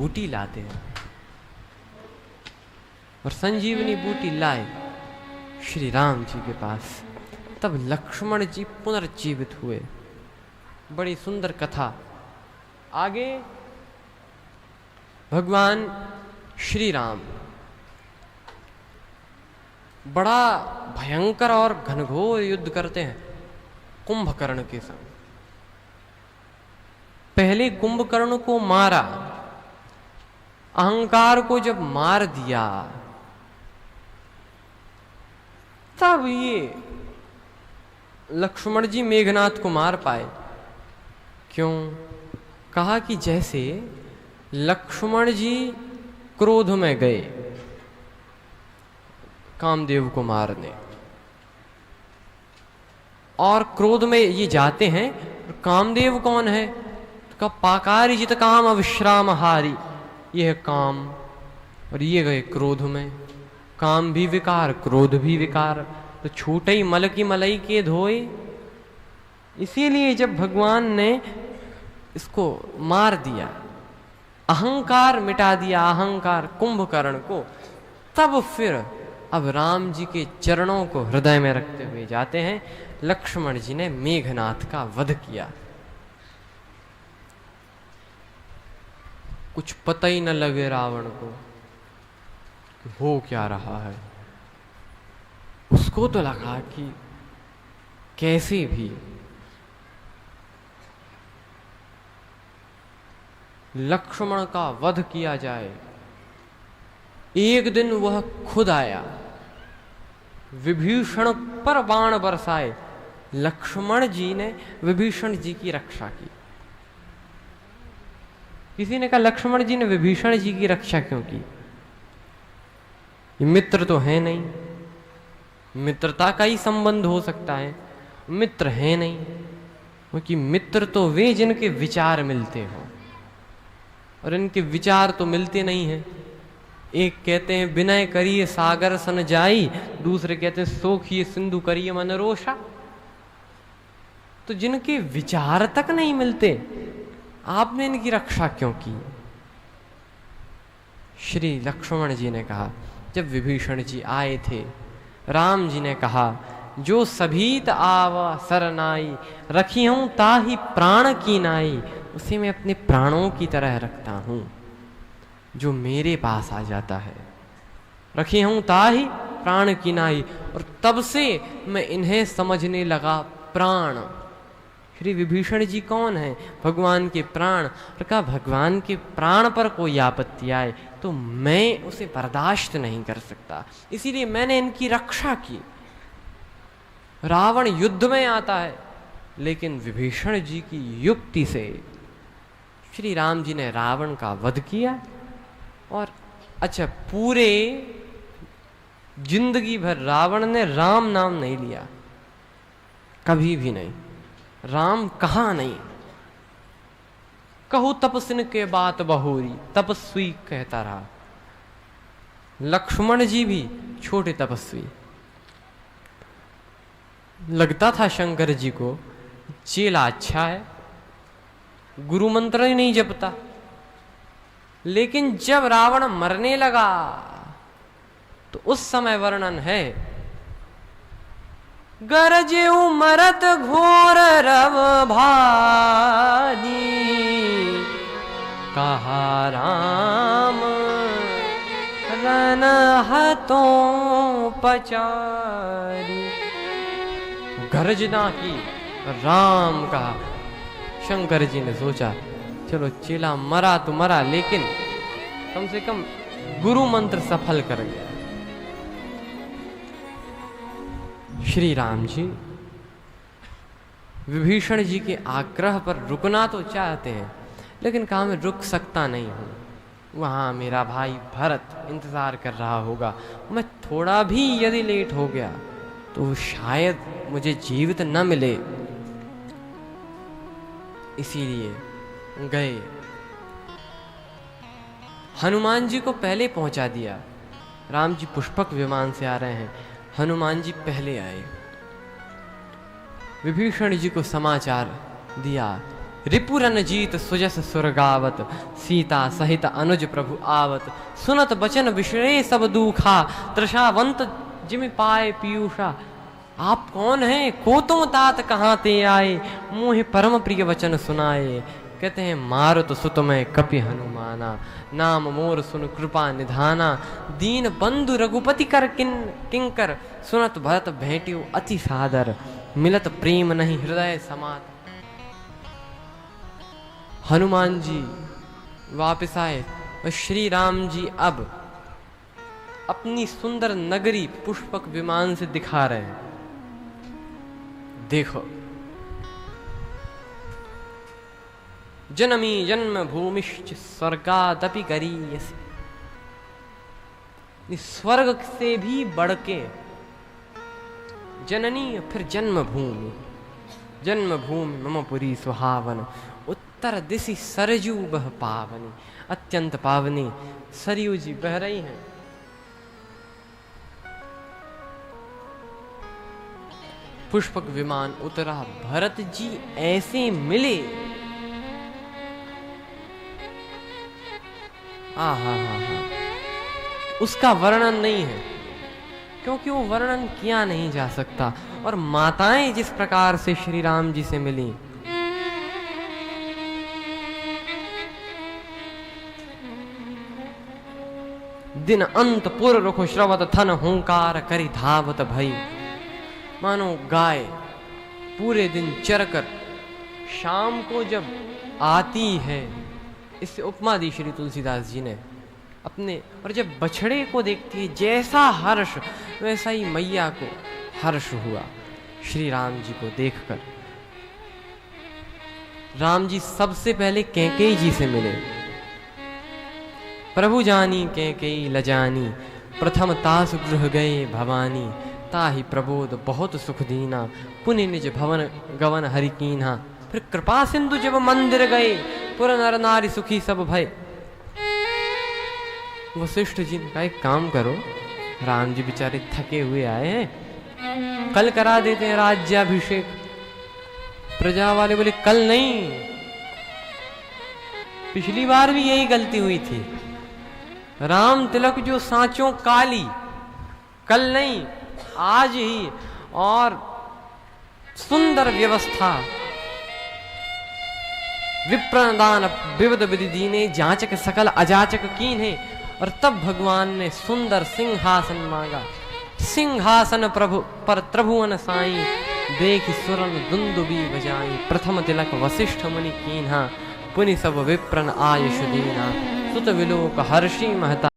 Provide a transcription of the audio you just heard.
बूटी लाते हैं और संजीवनी बूटी लाए श्री राम जी के पास। तब लक्ष्मण जी पुनर्जीवित हुए। बड़ी सुंदर कथा। आगे भगवान श्री राम बड़ा भयंकर और घनघोर युद्ध करते हैं कुंभकर्ण के संग। पहले कुंभकर्ण को मारा, अहंकार को जब मार दिया तब ये लक्ष्मण जी मेघनाथ को मार पाए। क्यों? कहा कि जैसे लक्ष्मण जी क्रोध में गए कामदेव को मारने, और क्रोध में ये जाते हैं। कामदेव कौन है? तो पाकारी जित काम अविश्राम हारी, ये है काम, और ये गए क्रोध में। काम भी विकार, क्रोध भी विकार, तो छूटे ही मल की मलई के धोए। इसीलिए जब भगवान ने इसको मार दिया, अहंकार मिटा दिया, अहंकार कुंभकर्ण को, तब फिर अब राम जी के चरणों को हृदय में रखते हुए जाते हैं। लक्ष्मण जी ने मेघनाथ का वध किया। कुछ पता ही न लगे रावण को कि हो क्या रहा है। उसको तो लगा कि कैसे भी लक्ष्मण का वध किया जाए। एक दिन वह खुद आया, विभीषण पर बाण बरसाए। लक्ष्मण जी ने विभीषण जी की रक्षा की। किसी ने कहा लक्ष्मण जी ने विभीषण जी की रक्षा क्यों की? ये मित्र तो है नहीं, मित्रता का ही संबंध हो सकता है, मित्र है नहीं। क्योंकि मित्र तो वे जिनके विचार मिलते हो, और इनके विचार तो मिलते नहीं हैं। एक कहते हैं विनय करिए सागर सन जाई, दूसरे कहते हैं सोखिए सिंधु करिए मन रोषा। तो जिनके विचार तक नहीं मिलते, आपने इनकी रक्षा क्यों की? श्री लक्ष्मण जी ने कहा, जब विभीषण जी आए थे, राम जी ने कहा जो सभीत आवा सरनाई, रखी हूं ताही प्राण की नाई। उसे मैं अपने प्राणों की तरह रखता हूं जो मेरे पास आ जाता है। रखी हूं ताही प्राण की नाई। और तब से मैं इन्हें समझने लगा प्राण। श्री विभीषण जी कौन है? भगवान के प्राण। और कहा भगवान के प्राण पर कोई आपत्ति आए तो मैं उसे बर्दाश्त नहीं कर सकता, इसीलिए मैंने इनकी रक्षा की। रावण युद्ध में आता है, लेकिन विभीषण जी की युक्ति से श्री राम जी ने रावण का वध किया। और अच्छा, पूरे जिंदगी भर रावण ने राम नाम नहीं लिया, कभी भी नहीं। राम कहा नहीं। कहू तपस्विन के बात बहोरी, तपस्वी कहता रहा। लक्ष्मण जी भी छोटे तपस्वी। लगता था शंकर जी को चेला अच्छा है, गुरु मंत्र ही नहीं जपता। लेकिन जब रावण मरने लगा तो उस समय वर्णन है, गरजे मरत घोर रव भानी, कहा राम रन हतों पचारी। गर्जना की, राम कहा। शंकर जी ने सोचा चलो चेला मरा तो मरा, लेकिन कम से कम गुरु मंत्र सफल कर गया। श्री राम जी विभीषण जी के आग्रह पर रुकना तो चाहते हैं, लेकिन कहा मैं रुक सकता नहीं हूं। वहां मेरा भाई भरत इंतजार कर रहा होगा। मैं थोड़ा भी यदि लेट हो गया तो शायद मुझे जीवित न मिले। इसीलिए गए। हनुमान जी को पहले पहुंचा दिया। राम जी पुष्पक विमान से आ रहे हैं, हनुमान जी पहले आए। विभीषण जी को समाचार दिया रिपुरन जीत सुजस सुरगावत, सीता सहित अनुज प्रभु आवत। सुनत बचन विषय सब दुखा, तृषावंत जिमि पाए पीयूषा। आप कौन हैं को तुम तात कहाँ ते आए, मुँह परम प्रिय वचन सुनाए। कहते हैं मारुत सुत में कपि हनुमाना, नाम मोर सुन कृपा निधाना। दीन बंधु रघुपति कर किंकर, सुनत भरत भेंटियो अति सादर। मिलत प्रेम नहीं हृदय समात। हनुमान जी वापस आए और श्री राम जी अब अपनी सुंदर नगरी पुष्पक विमान से दिखा रहे हैं। देखो, जनमी जन्म भूमिश्च स्वर्गादपि गरीयसी। स्वर्ग से भी बढ़ के जननी, फिर जन्मभूमि। जन्मभूमि मम पुरी सुहावन, उत्तर दिशि सरजू बह पावनी। अत्यंत पावनी सरयू जी बह रही हैं। पुष्पक विमान उतरा, भरत जी ऐसे मिले। आहा, उसका वर्णन नहीं है, क्योंकि वो वर्णन किया नहीं जा सकता। और माताएं जिस प्रकार से श्री राम जी से मिली, दिन अंत पुर रुख श्रवत थन हुंकार करी धावत भई। मानो गाय पूरे दिन चरकर शाम को जब आती है, इससे उपमा दी श्री तुलसीदास जी ने अपने। और जब बछड़े को देखती है, जैसा हर्ष वैसा ही मैया को हर्ष हुआ श्री राम जी को देखकर। राम जी सबसे पहले कैकेयी जी से मिले। प्रभु जानी कैकेयी लजानी, प्रथम तासु गृह गए भवानी। ताहि प्रबोध बहुत सुख दीना, पुनि निज भवन गवन हरि कीन्हा। फिर कृपा सिंधु जब मंदिर गए, पुर नर नारी सुखी सब भय। वशिष्ठ जी ने कहा एक काम करो, राम जी बेचारे थके हुए आए हैं, कल करा देते हैं राज्याभिषेक। प्रजा वाले बोले कल नहीं, पिछली बार भी यही गलती हुई थी। राम तिलक जो सांचों काली, कल नहीं आज ही। और सुंदर व्यवस्था, विप्रदान विविध विधि दीने, जांचक सकल अजाचक कीन्हे। और तब भगवान ने सुंदर सिंहासन मांगा। सिंहासन प्रभु पर त्रिभुवन साई, देख सुरन दुंदुबी बजाई। प्रथम तिलक वशिष्ठ मुनि कीन्हा, पुनि सब विप्रन आयुष दीना। सुत विलोक हर्षि महता।